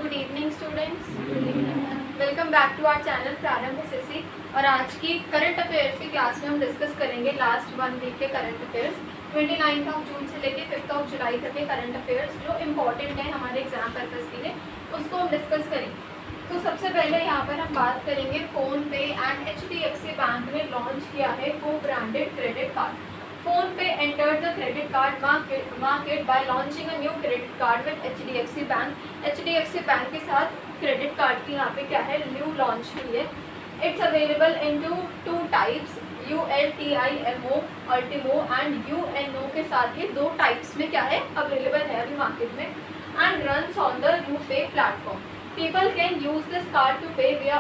Good evening students, welcome back to our channel Prarambh SSC. और आज की करंट अफेयर्स की क्लास में हम डिस्कस करेंगे लास्ट 1 वीक के करंट अफेयर्स, 29 जून से लेके 5 जुलाई तक के करंट अफेयर्स जो इम्पॉर्टेंट है हमारे एग्जाम पर्पज के लिए, उसको हम डिस्कस करेंगे। तो सबसे पहले यहाँ पर हम बात करेंगे फ़ोन पे एंड HDFC बैंक ने लॉन्च किया है को branded credit card. PhonePe entered the credit card market by launching a new credit card with HDFC Bank. HDFC bank के साथ क्रेडिट कार्ड की यहाँ पे क्या है न्यू लॉन्च हुई है। It's available in two types, ULTIMO Ultimo and UNO के साथ ये दो टाइप्स में क्या है अवेलेबल है अभी मार्केट में। And runs on the UPay platform. People can use this card to pay via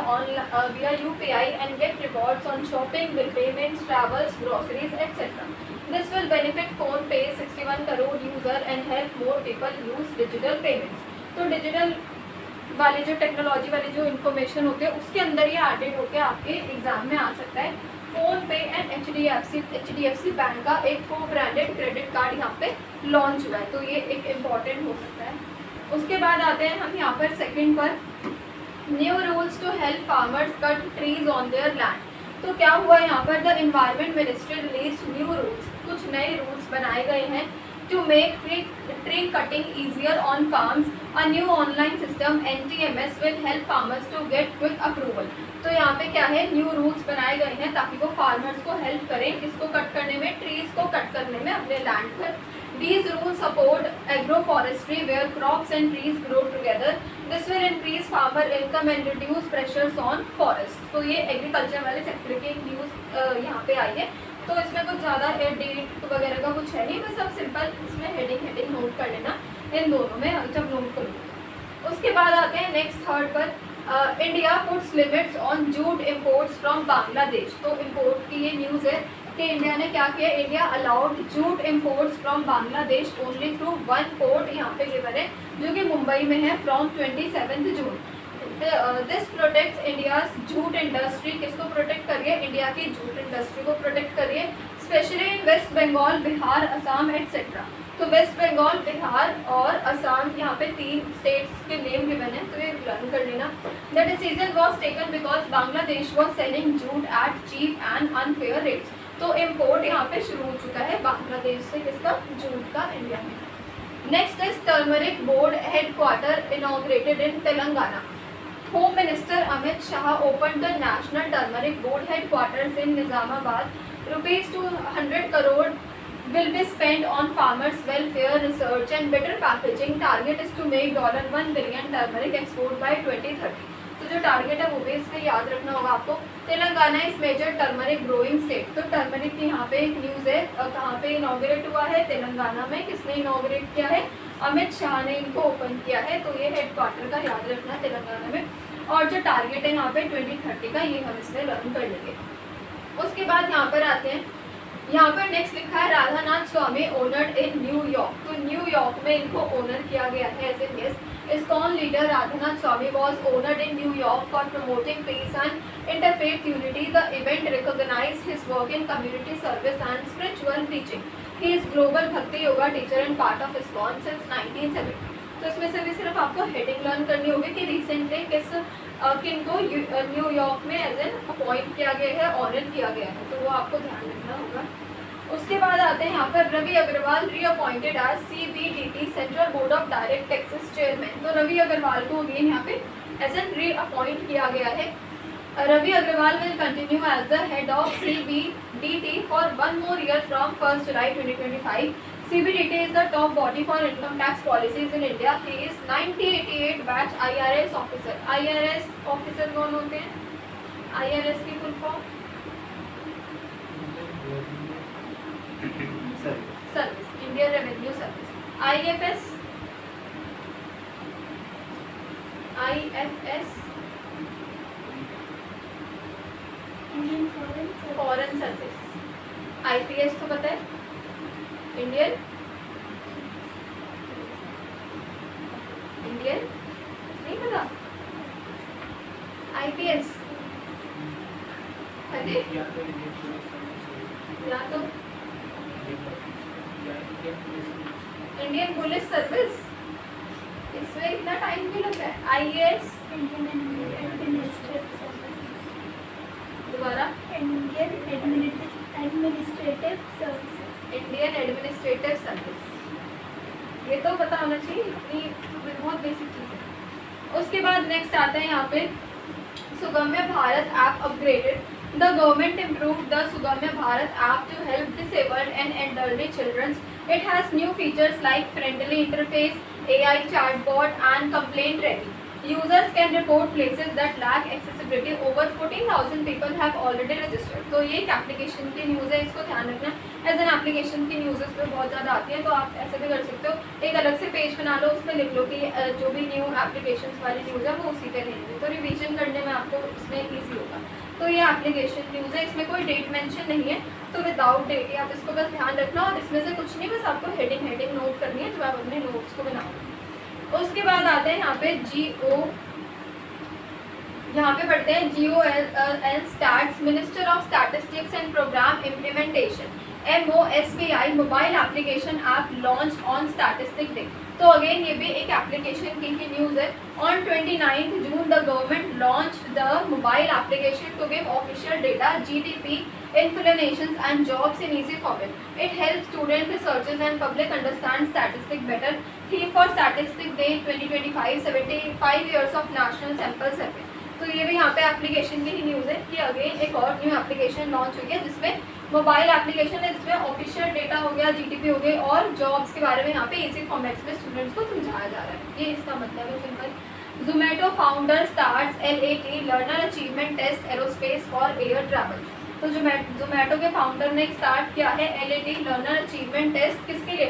UPI and get rewards on shopping, bill payments, travels, groceries, etc. This will benefit PhonePe's 61 crore user and help more people use digital payments. तो digital वाले जो technology वाली जो information होती है उसके अंदर ये एडेड होकर आपके एग्जाम में आ सकता है। PhonePe एंड HDFC बैंक का एक को ब्रांडेड क्रेडिट कार्ड यहाँ पे लॉन्च हुआ है, तो ये एक इम्पॉर्टेंट हो सकता है। उसके बाद आते हैं हम यहाँ पर सेकंड पर, new rules to help farmers cut trees on their land. तो क्या हुआ यहाँ पर, the environment ministry release new rules, कुछ नए रूल्स बनाए गए हैं to make tree cutting easier on farms. A new online system NTMS will help farmers to get quick approval. तो यहाँ पे क्या है न्यू रूल्स बनाए गए हैं ताकि वो फार्मर्स को हेल्प करें किसको कट करने में, ट्रीज को कट करने में अपने लैंड पर। These rules support agroforestry where crops and trees grow together. This will increase farmer income and reduce pressures on forest. तो ये एग्रीकल्चर वाले सेक्टर की एक न्यूज़ यहाँ पे आई है। तो इसमें कुछ ज़्यादा डेट वगैरह का कुछ है नहीं, बस अब सिंपल इसमें हेडिंग नोट कर लेना इन दोनों में जब नोट करूँ। उसके बाद आते हैं नेक्स्ट थर्ड पर, India puts limits on jute imports from Bangladesh. तो इम्पोर्ट की ये न्यूज़ है कि इंडिया ने क्या किया, India allowed jute imports from Bangladesh only through one port, यहाँ पे गिवन है जो कि मुंबई में है, from 27 June. This protects India's jute industry, किसको प्रोटेक्ट करिए, इंडिया की जूट इंडस्ट्री को प्रोटेक्ट करिए, specially in West Bengal, Bihar, Assam etcetera. तो वेस्ट बंगाल, बिहार और असम यहाँ पे 3 स्टेट्स के नेम गिवन है, तो ये लर्न कर लेना। The decision was taken because Bangladesh was selling jute at cheap and unfair rates. तो इम्पोर्ट यहाँ पे शुरू हो चुका है बांग्लादेश से किसका, जूट का, इंडिया में। Next is turmeric board headquarter inaugurated in Telangana. Home minister Amit Shah open the national turmeric board headquarters in Nizamabad. ₹200 crore will be spent on farmers welfare, research and better packaging. Target is to make $1 billion turmeric export by 2030. तो जो target है वो भी इसमें याद रखना होगा आपको। Telangana is major turmeric growing state. तो टर्मरिक की यहाँ पे एक न्यूज़ है, कहाँ पे इनॉग्रेट हुआ है, तेलंगाना में। किसने इनॉग्रेट किया है, अमित शाह ने इनको ओपन किया है, तो ये हेडक्वार्टर का याद रखना तेलंगाना में। और जो टारगेट है यहाँ पे 2030 का, ये हम इसमें लर्न कर लेंगे। उसके बाद यहाँ पर आते हैं, यहाँ पर नेक्स्ट लिखा है Radhanath Swami honoured in New York. तो न्यूयॉर्क में इनको ओनर किया गया है as a guest. ISKCON leader Radhanath Swami was honored in New York for promoting peace and interfaith unity. The event recognized his work in community service and spiritual teaching. He is global bhakti yoga teacher and part of ISKCON since 1970. तो इसमें से भी सिर्फ आपको heading learn करनी होगी कि recently किनको न्यूयॉर्क में एज एन अपॉइंट किया गया है, ऑनर किया गया है, तो वो आपको ध्यान रखना होगा। उसके बाद आते हैं यहाँ पर, Ravi Agarwal reappointed as CBDT central board of direct taxes chairman. तो रवि अग्रवाल को अगेन यहाँ पे एज एन रीअपॉइंट किया गया है। Ravi Agarwal will continue as the head of CBDT for 1 more year from 1 July 2025. CBDT is the top body for income tax policies in India. He is 1988 batch IRS officer. IRS officer कौन होते हैं, IRS की full form service, Indian revenue service. IFS foreign service. IPS तो पता है, Indian नहीं पता, IPS या तो इंडियन पुलिस सर्विस, इसमें इतना टाइम क्यों लगता है? IAS दोबारा इंडियन एडमिनिस्ट्रेटिव सर्विस, ये तो पता होना चाहिए, इतनी बहुत बेसिक चीज़ है। उसके बाद नेक्स्ट आता है यहाँ पे Sugamya Bharat app upgraded. The government improved the Sugamya Bharat app to help disabled and elderly childrens. It has new features like friendly interface, AI chatbot and complaint ready. Users can report places that lack accessibility. Over 14,000 people have already registered. तो ये एक application की news है, इसको ध्यान रखना। As an application की news पे बहुत ज़्यादा आती है, तो आप ऐसे भी कर सकते हो, एक अलग से पेज बना लो, उसमें लिख लो कि जो भी न्यू एप्लीकेशन वाली न्यूज़ है वो उसी पे लेंगे, तो रिवीजन करने में आपको इसमें ईजी होगा। तो ये एप्लीकेशन न्यूज़ है, इसमें कोई डेट मेंशन नहीं है, तो विदाउट डेट ही आप इसको बस ध्यान रखना, और इसमें से कुछ नहीं, बस आपको हेडिंग नोट करनी है जब आप अपने नोट्स को बनाओगे। उसके बाद आते हैं यहाँ पे यहाँ पे पढ़ते हैं GOL stats, minister of statistics and programme implementation, MOSPI mobile application app launch on statistic day. तो अगेन ये भी एक एप्लीकेशन की न्यूज़ है। On 29 June the government launch the mobile application to give official data, GDP, inclinations and jobs in easy format. It helps students, researchers and public understand statistics better. Theme for Statistic Day 2025, 75 years of National Sample Survey. तो ये भी यहाँ पे application की ही news है कि again एक और न्यू एप्लीकेशन लॉन्च हुई है, जिसमें मोबाइल एप्लीकेशन है, जिसमें ऑफिशियल डेटा हो गया, GDP हो गई, और जॉब्स के बारे में यहाँ पे इजी फॉर्मेट्स में स्टूडेंट्स को समझाया जा रहा है। ये इसका मतलब है simple. Zomato founder starts LAT learner achievement test aerospace for air travel. तो जोमेटो के फाउंडर ने स्टार्ट किया है LAT लर्नर अचीवमेंट टेस्ट, किसके लिए?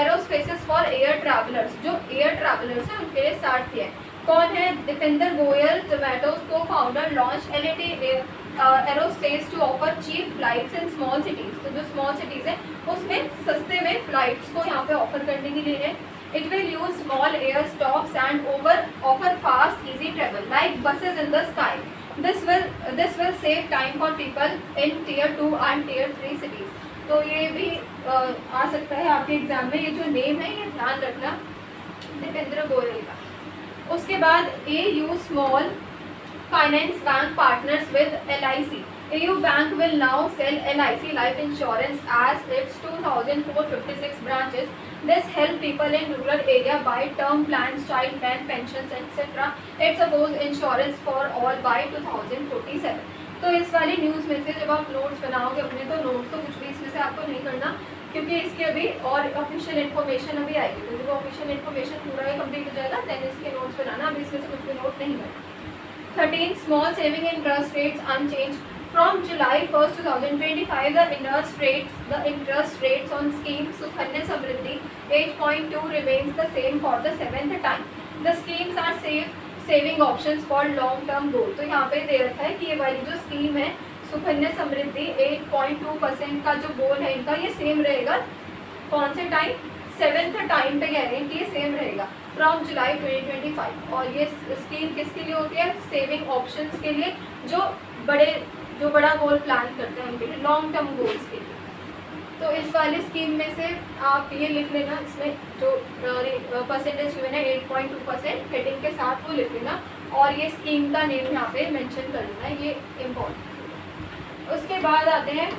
एरोस्पेसेस फॉर एयर ट्रैवलर्स, जो एयर ट्रैवलर्स हैं उनके लिए स्टार्ट किया है। कौन है? दीपेंद्र गोयल, जोमेटोज को founder, launch LAT aerospace to offer cheap flights in small cities. तो जो स्मॉल सिटीज़ हैं उसमें सस्ते में फ्लाइट्स को यहाँ पे ऑफर करने के लिए है। It will use small air stops and offer fast, easy travel like buses in the sky. This will save time for people in tier 2 and tier 3 cities. तो ये भी आ सकता है आपके एग्जाम में, ये जो नेम है ये ध्यान रखना, दीपेंद्र गोयल का। उसके बाद AU Small Finance Bank partners with LIC. AU Bank will now sell LIC life insurance as its 2,456 branches. This help people in rural area buy term plans, child plan, pensions, etc. It suppose insurance for all by 2047. तो इस वाली news में से जब आप notes बनाओगे अपने, तो नोट तो कुछ भी इसमें से आपको नहीं करना, क्योंकि इसके अभी और ऑफिशियल इन्फॉर्मेशन अभी आएगी, तो जब ऑफिशियल इन्फॉर्मेशन पूरा ही कंप्लीट हो जाएगा देन इसके नोट्स बनाना, अभी इसमें से कुछ भी नोट नहीं करना। 13 small saving interest rates unchanged from July 1st, 2025. The interest rates on scheme Sukanya Samriddhi 8.2 remains the same for the 7th time. The schemes are saving options for long term goal. तो यहाँ पे दे रखा है कि ये वाली जो scheme है सुकन्या समृद्धि 8.2% का जो गोल है इनका, ये सेम रहेगा। कौन से टाइम? 7th टाइम पे कह रहे हैं कि ये सेम रहेगा फ्रॉम जुलाई 2025। और ये स्कीम किसके लिए होती है? सेविंग ऑप्शंस के लिए, जो बड़ा गोल प्लान करते हैं उनके लिए, लॉन्ग टर्म गोल्स के लिए। तो इस वाली स्कीम में से आप ये लिख लेना, इसमें जो परसेंटेज गिवन है 8.2% हेडिंग के साथ वो लिख लेना, और ये स्कीम का नेम यहाँ पे मेंशन कर लेना, ये इम्पोर्टेंट। उसके बाद आते हैं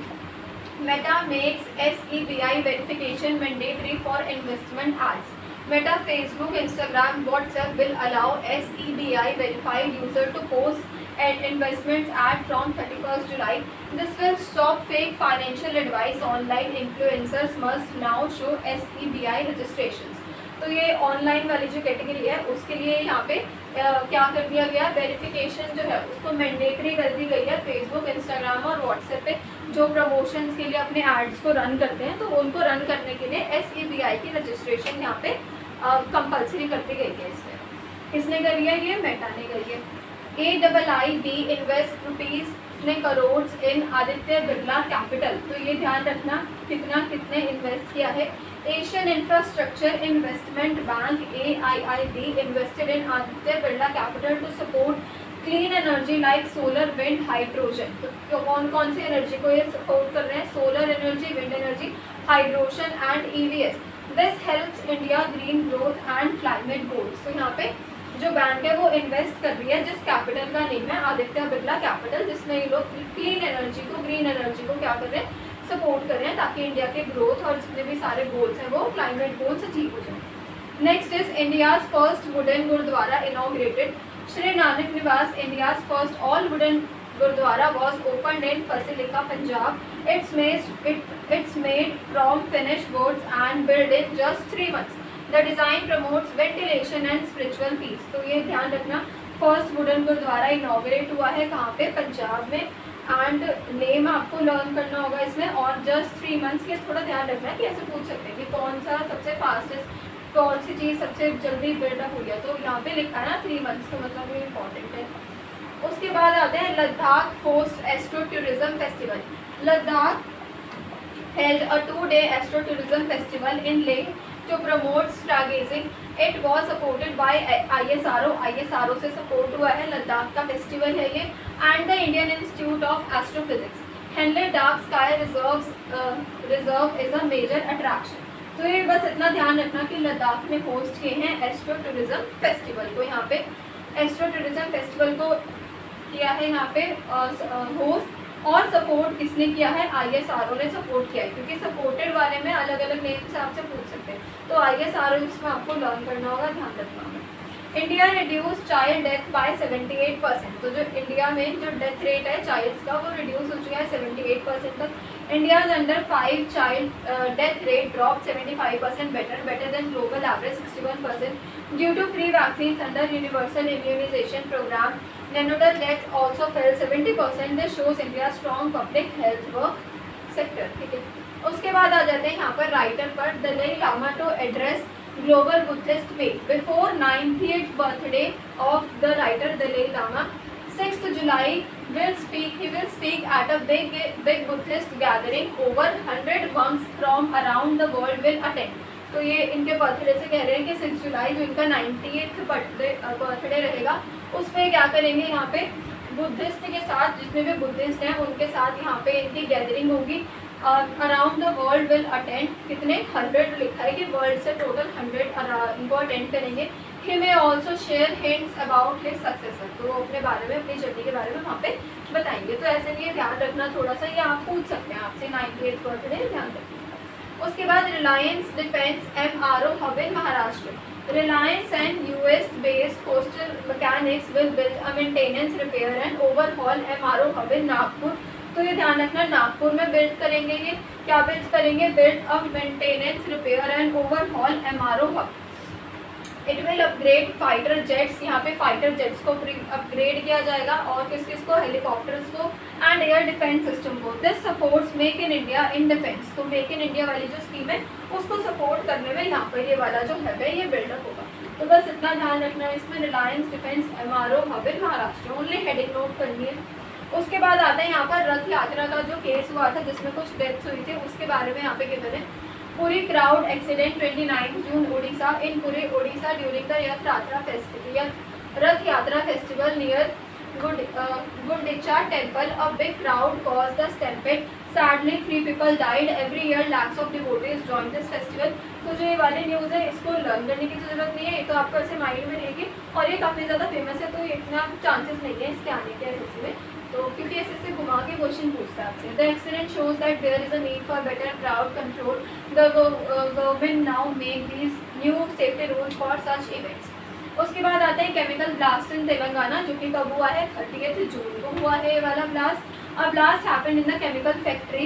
Meta makes SEBI verification mandatory for investment ads. Meta, Facebook, Instagram, WhatsApp will allow SEBI verified user to post and investments ad from 31st July. This will stop fake financial advice. Online influencers must now show SEBI registrations. तो ये online वाली जो category है उसके लिए यहाँ पे क्या कर दिया गया? वेरिफिकेशन जो है उसको मैंडेटरी कर दी गई है। फेसबुक, इंस्टाग्राम और व्हाट्सएप पे जो प्रमोशंस के लिए अपने एड्स को रन करते हैं, तो उनको रन करने के लिए SEBI की रजिस्ट्रेशन यहाँ पे कंपलसरी कर दी गई है। इसमें किसने करी है? ये मेटा ने करी है। AIIB invest rupees crore in Aditya Birla Capital. तो ये ध्यान रखना कितने इन्वेस्ट किया है। Asian infrastructure investment bank AIIB invested in Aditya Birla Capital to support clean energy like solar, wind, hydrogen. तो कौन सी एनर्जी को ये सपोर्ट कर रहे हैं? Solar energy, wind energy, hydrogen and EVs। This helps India green growth and climate goals. तो यहाँ पे जो बैंक है वो इन्वेस्ट कर रही है जिस कैपिटल का नेम है आदित्य बिरला कैपिटल, जिसमें ये लोग क्लीन एनर्जी को, ग्रीन एनर्जी को क्या कर रहे हैं, सपोर्ट कर रहे हैं, ताकि इंडिया के ग्रोथ और जितने भी सारे गोल्स हैं वो क्लाइमेट गोल्स अचीव हो जाए। Next is India's first wooden gurdwara inaugurated. Shri Nanak Niwas, India's first all wooden Gurdwara was opened in Fasilika, Punjab. It's made from finished woods and built in just 3 months. The design promotes ventilation and spiritual peace. तो ये ध्यान रखना, first wooden gurdwara inaugurate हुआ है कहाँ पे, पंजाब में, and name आपको लर्न करना होगा इसमें, और जस्ट 3 मंथ्स के थोड़ा ध्यान रखना है कि ऐसे पूछ सकते हैं कि कौन सा सबसे फास्टेस्ट, कौन सी चीज़ सबसे जल्दी बिल्डअप हुई है, तो यहाँ पे लिखा है ना 3 मंथ्स, तो मतलब ये इंपॉर्टेंट है। उसके बाद आते हैं Ladakh host astro tourism festival. Ladakh held a 2-day astro tourism festival in Leh to promote stargazing. It was supported by ISRO. ISRO से सपोर्ट हुआ है, लद्दाख का फेस्टिवल है ये, and the Indian institute of astrophysics. Hanle dark sky reserve is a major attraction. तो ये बस इतना ध्यान रखना कि लद्दाख में होस्ट किए हैं एस्ट्रो टूरिज्म फेस्टिवल को। यहाँ पे एस्ट्रो टूरिज्म फेस्टिवल को किया है यहाँ पे होस्ट, और सपोर्ट किसने किया है, ISRO ने सपोर्ट किया है, क्योंकि सपोर्टेड वाले में अलग अलग नेम से आपसे पूछ सकते हैं, तो ISRO इसमें आपको लर्न करना होगा, ध्यान रखना होगा। India reduce child death by 78%। तो जो इंडिया में जो डेथ रेट है चाइल्ड्स का वो रिड्यूस हो चुका है 78% तक। India's under 5 child death rate drop 75%, better than global average 61%, due to free vaccine under universal immunisation programme. Neonatal death also fell 70%. This shows India strong public health work sector। ठीक है, उसके बाद आ जाते हैं यहाँ पर राइटर पर, Dalai Lama to address global Buddhist week before 90th birthday of the writer Dalai Lama, 6th July he will speak at a big Buddhist gathering. Over 100 monks from around the world will attend। तो ये इनके birthday से कह रहे हैं कि 6 जुलाई जो इनका 90th बर्थडे रहेगा उस पर क्या करेंगे, यहाँ पे बुद्धिस्ट के साथ, जितने भी बुद्धिस्ट हैं उनके साथ यहाँ पे इनकी गैदरिंग होगी। Around the world will attend, कितने 100 लिखा है कि वर्ल्ड से टोटल 100 इनको अटेंड करेंगे। He may also share hints about his successor. तो वो अपने बारे में, अपनी जर्नी के बारे में वहाँ पे बताएंगे। तो ऐसे लिए ध्यान रखना थोड़ा सा, ये आप पूछ सकते हैं आपसे 90th बर्थडे, ध्यान रखिएगा। उसके बाद Reliance defence MRO hub in Maharashtra. Reliance and US based coastal mechanics will build a maintenance, repair and overhaul MRO hub in Nagpur. तो ये ध्यान रखना, नागपुर में बिल्ड करेंगे, ये क्या बिल्ड करेंगे, build a maintenance, repair and overhaul MRO hub. It will upgrade fighter jets, यहाँ पे फाइटर जेट्स को अपग्रेड किया जाएगा, और किस किस को, हेलीकॉप्टर्स को एंड एयर डिफेंस सिस्टम को। This supports make in India in defence. तो मेक इन इंडिया वाली जो स्कीम है उसको सपोर्ट करने में यहाँ पर ये वाला जो हब है ये बिल्डअप होगा। तो बस इतना ध्यान रखना है इसमें, रिलायंस डिफेंस MRO हब इन महाराष्ट्र, ओनली हेडिंग नोट करनी है। उसके बाद आता है यहाँ पर रथ यात्रा का जो केस हुआ था जिसमें कुछ डेथ्स हुई थी, उसके बारे में यहाँ पे गिवन है। Puri crowd accident 29 June Odisha, in Puri Odisha during the रथ यात्रा festival near Gundicha temple, a big crowd caused the stampede. Sadly 3 people died. Every year lakhs of devotees join this festival। तो जो ये वाली न्यूज़ है इसको लर्न करने की ज़रूरत नहीं है, ये तो आपको ऐसे माइंड में रहेगी, और ये काफ़ी ज़्यादा फेमस है, तो इतना चांसेस नहीं है इसके आने के एसएससी में, तो क्योंकि एसएससी घुमा के क्वेश्चन पूछता है आपसे। The accident shows that there is a need for better crowd control. The government now make these new safety rules for such events. उसके बाद आते हैं केमिकल ब्लास्ट इन तेलंगाना, जो कि कब हुआ है, 30 जून को हुआ है ये वाला blast. A blast happened in the chemical factory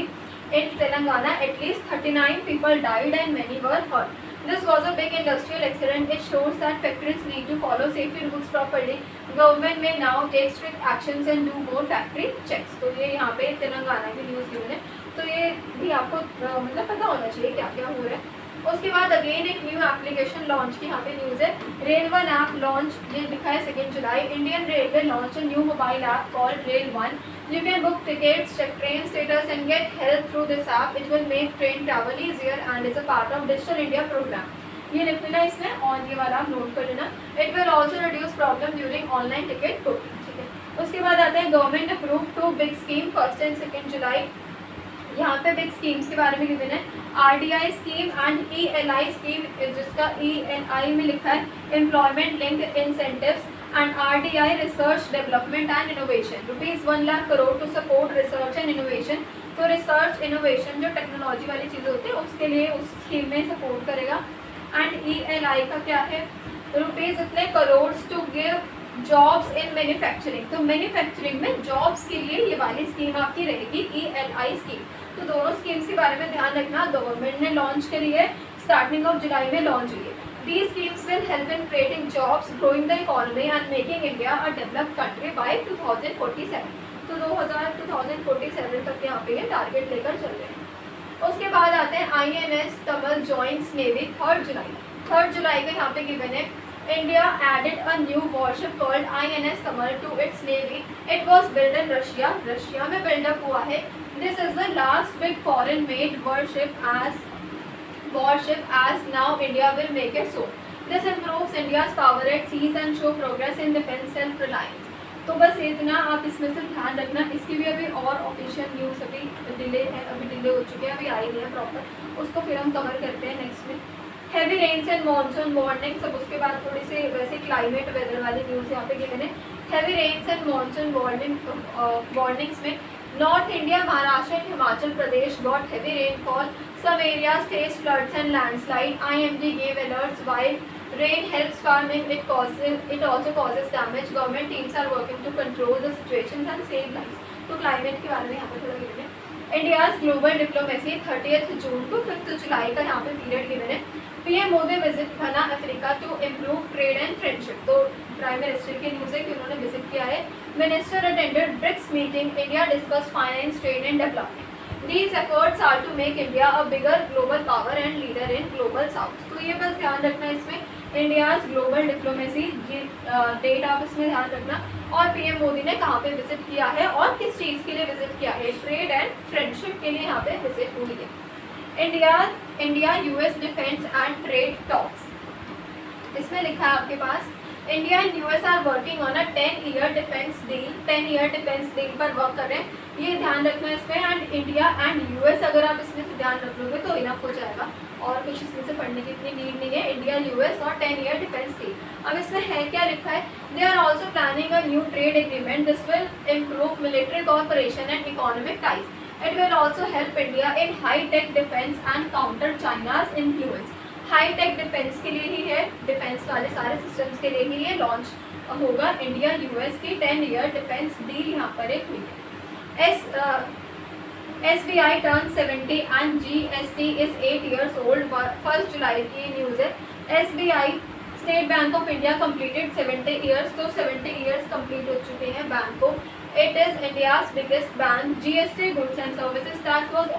in Telangana, at least 39 people died and many were hurt. This was a big industrial accident. It shows that factories need to follow safety rules properly. Government may now take strict actions and do more factory checks। तो ये यहाँ पे तेलंगाना की news given है, तो ये भी आपको मतलब पता होना चाहिए क्या क्या हो रहा है। उसके बाद अगेन एक न्यू एप्लीकेशन लॉन्च की यहाँ पे न्यूज़ है। रेल वन ऐप लॉन्च, ये लिखा है 2 जुलाई। Indian railway launch a new mobile app called rail one. You can book tickets, check train status and get help through this app. It will make train travel easier and is a part of Digital India program। ये लिख लेना इसमें, और ये वाला आप note कर लेना। It will also reduce problem during online ticket booking। ठीक है, उसके बाद आते हैं government approve 2 big scheme 1st and 2nd जुलाई। यहाँ पे बिग स्कीम्स के बारे में गिवन है, RDI scheme and ELI scheme, जिसका ELI में लिखा है employment link incentives, and RDI research development and innovation, ₹1 lakh crore to support research and innovation. तो रिसर्च इनोवेशन जो टेक्नोलॉजी वाली चीज़ें होती है उसके लिए उस स्कीम में सपोर्ट करेगा। एंड ELI का क्या है, रुपीज़ इतने crore to give jobs in manufacturing, तो मैन्युफैक्चरिंग में जॉब्स के लिए ये वाली स्कीम आपकी रहेगी ELI स्कीम। तो दोनों स्कीम्स के बारे में ध्यान रखना, गवर्नमेंट ने लॉन्च करी है, स्टार्टिंग ऑफ जुलाई में लॉन्च हुई है। These schemes will help in creating jobs, growing the economy and making India a developed country by 2047। तो 2047 तक यहाँ पे ये टारगेट लेकर चल रहे हैं। उसके बाद आते हैं INS तमल जॉइंट्स नेवी 3 जुलाई का यहाँ पे गिवन है, India added a new warship called INS Tamal to its navy. It was built in Russia. Russia में बिल्डअप हुआ है। This is the last big foreign-made warship as now India will make it so. This improves India's power at seas and show progress in defense self-reliance। तो बस इतना आप इसमें से ध्यान रखना। इसकी भी अभी और ऑफिशियल न्यूज़ अभी डिले है, अभी डिले हो चुके हैं, अभी आई नहीं है प्रॉपर, उसको फिर हम कवर करते हैं नेक्स्ट में। Heavy rains and monsoon warning, सब उसके बाद थोड़ी सी वैसे क्लाइमेट वेदर वाली न्यूज़ यहाँ पे गिवन है। Heavy rains and monsoon warnings में north India, Maharashtra and Himachal Pradesh got heavy rainfall, some areas face floods and landslide, IMD gave alerts while rain helps farming, it also causes damage, government teams are working to control the situations and save lives। तो climate के बारे में यहाँ पे थोड़ा given है। India's global diplomacy 30 June to 5 July का यहाँ पे पीरियड गिवन है। PM Modi visit Ghana Africa to improve trade and friendship, तो प्राइम मिनिस्टर की न्यूज़ है कि उन्होंने विजिट किया है। Minister attended BRICS meeting, India discuss finance, trade and development. These efforts are to make India a bigger global power and leader in global south। तो ये बस ध्यान रखना इसमें इंडियाज ग्लोबल डिप्लोमेसी, डेट आप इसमें ध्यान रखना, और PM मोदी ने कहाँ पे विजिट किया है और किस चीज़ के लिए विजिट किया है, ट्रेड एंड फ्रेंडशिप के लिए यहाँ पे विजिट हुई है। India US defence and trade talks, इसमें लिखा है आपके पास India and US are working on a 10-year defence deal, 10-year defence deal पर वर्क कर रहे हैं, ये ध्यान रखना इसमें। एंड इंडिया एंड US अगर आप इसमें से ध्यान रख लोगे तो इनफ हो जाएगा, और कुछ इसमें से पढ़ने की इतनी नीड नहीं है। इंडिया US और 10-year डिफेंस डील, अब इसमें है क्या लिखा है, they are also planning a new trade agreement, this will improve military corporation and economic ties, it will also help India in high tech defence and counter China's influence. High tech defence के लिए ही है, defence वाले सारे systems के लिए ही ये launch होगा। India US की 10-year डिफेंस डील यहाँ पर एक हुई है। SBI turn 70 and GST is 8 years old, 1 जुलाई की न्यूज़ है। SBI state bank of India completed 70 years, तो 70 years कंप्लीट हो चुके हैं बैंक को। It is India's biggest bank. GST goods and services tax was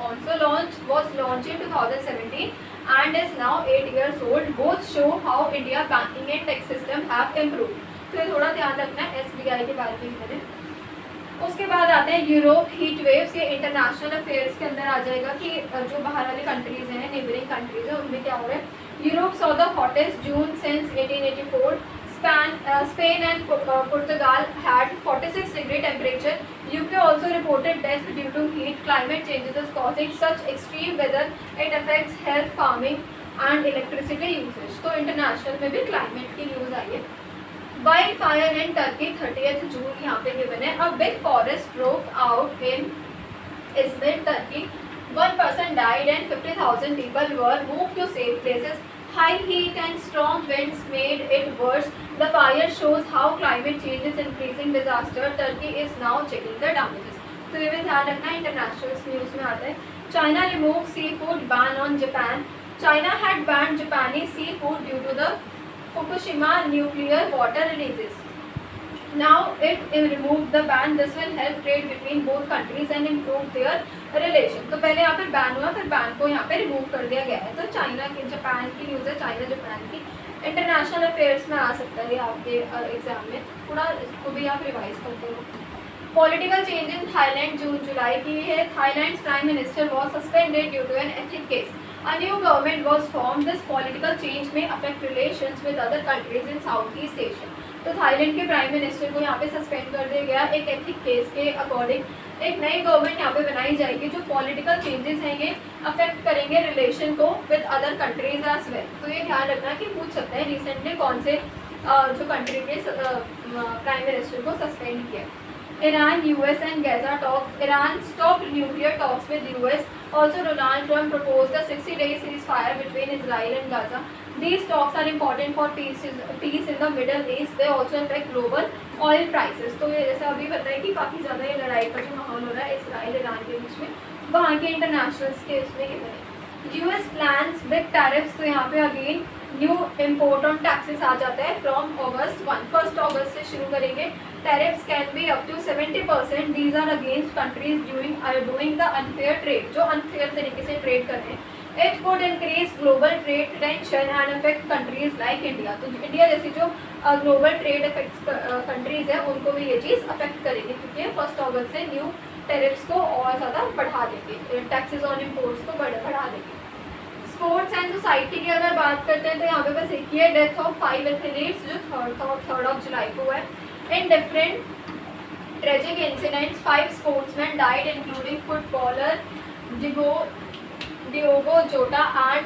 launched in 2017 and is now 8 years old. Both show how India banking and tax system have improved। तो ये थोड़ा ध्यान रखना है SBI के बारे में मैंने। उसके बाद आते हैं यूरोप हीट वेव्स, ये इंटरनेशनल अफेयर्स के अंदर आ जाएगा कि जो बाहर वाली कंट्रीज हैं, नेबरिंग कंट्रीज हैं, उनमें क्या हो रहा है। Europe saw the hottest June since 1884, Spain and Portugal had 46-degree temperature. UK also reported deaths due to heat. Climate changes is causing such extreme weather. It affects health, farming and electricity usage। तो international में भी climate की news आई है। Wildfire in Turkey 30th जून यहाँ पे given है। A big forest broke out in Izmir, Turkey. 1 person died and 50,000 people were moved to safe places. High heat and strong winds made it worse. The fire shows how climate change is increasing disaster. Turkey is now checking the damages। तो ये भी ध्यान रखना, international news में आता है। China removed seafood ban on Japan. China had banned Japanese seafood due to the Fukushima nuclear water releases. Now it removed the ban. This will help trade between both countries and improve their relation। तो पहले यहाँ पे ban हुआ, फिर ban को यहाँ पे remove कर दिया गया है। तो चाइना की, जापान की न्यूज़ है, चाइना जापान की। इंटरनेशनल अफेयर्स में आ सकता है आपके एग्जाम में, थोड़ा इसको भी आप रिवाइज करते हो। Political change in Thailand June July की है। Thailand prime minister was suspended due to an ethic case. A new government was formed. This political change may affect relations with other countries in Southeast Asia. तो Thailand के prime minister को यहाँ पे suspend कर दिया गया एक ethic case के अकॉर्डिंग। एक नई गवर्नमेंट यहाँ पे बनाई जाएगी जो पॉलिटिकल चेंजेस हैं ये अफेक्ट करेंगे रिलेशन को with other countries as well. तो ये ध्यान रखना कि पूछ सकते हैं रिसेंटली कौन से जो कंट्री के प्राइम मिनिस्टर को सस्पेंड किया। Iran, US and Gaza talks. Iran stopped nuclear talks with US. Also, Donald Trump proposed a 60-day ceasefire between Israel and Gaza. These talks are important for peace in the Middle East. They also affect global oil prices. तो ये जैसे अभी बताया कि काफ़ी ज़्यादा ये लड़ाई का जो माहौल हो रहा है इसराइल ईरान के बीच में, वहाँ के इंटरनेशनल्स के उसमें ये बने। US plans big tariffs। तो यहाँ पे again new import on taxes आ जाता है फ्रॉम August 1 अगस्त से शुरू करेंगे। Tariffs can be up to 70%। These are against countries doing the unfair trade, जो अनफेयर तरीके से ट्रेड कर रहे हैं। It could increase global trade tension and affect countries like India. तो इंडिया जैसी जो ग्लोबल ट्रेड अफेक्ट कंट्रीज है उनको भी ये चीज़ अफेक्ट करेगी, क्योंकि 1 अगस्त से न्यू टैरिफ्स को और ज़्यादा बढ़ा देंगे, टैक्सेस ऑन इम्पोर्ट्स को बढ़ा देंगे। स्पोर्ट्स एंड सोसाइटी की अगर बात करते हैं तो यहाँ पे बस एक ही है, डेथ ऑफ 5 एथलीट्स जो 3 जुलाई को है। In different tragic incidents 5 sportsman died including footballer Diogo Jota and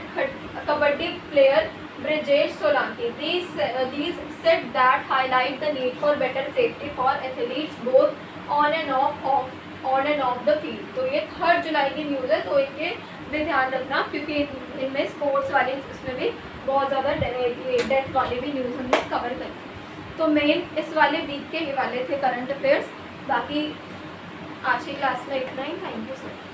kabaddi player Brijesh Solanki. These said that highlight the need for better safety for athletes both on and off the field। तो ये 3 जुलाई की news है, तो इनके भी ध्यान रखना, क्योंकि इनमें स्पोर्ट्स वाले इसमें भी बहुत ज़्यादा डेथ वाले भी न्यूज़ हमने कवर करी। तो मेन इस वाले वीक के ये वाले थे करंट अफेयर्स। बाकी आज की क्लास में इतना ही। Thank you sir.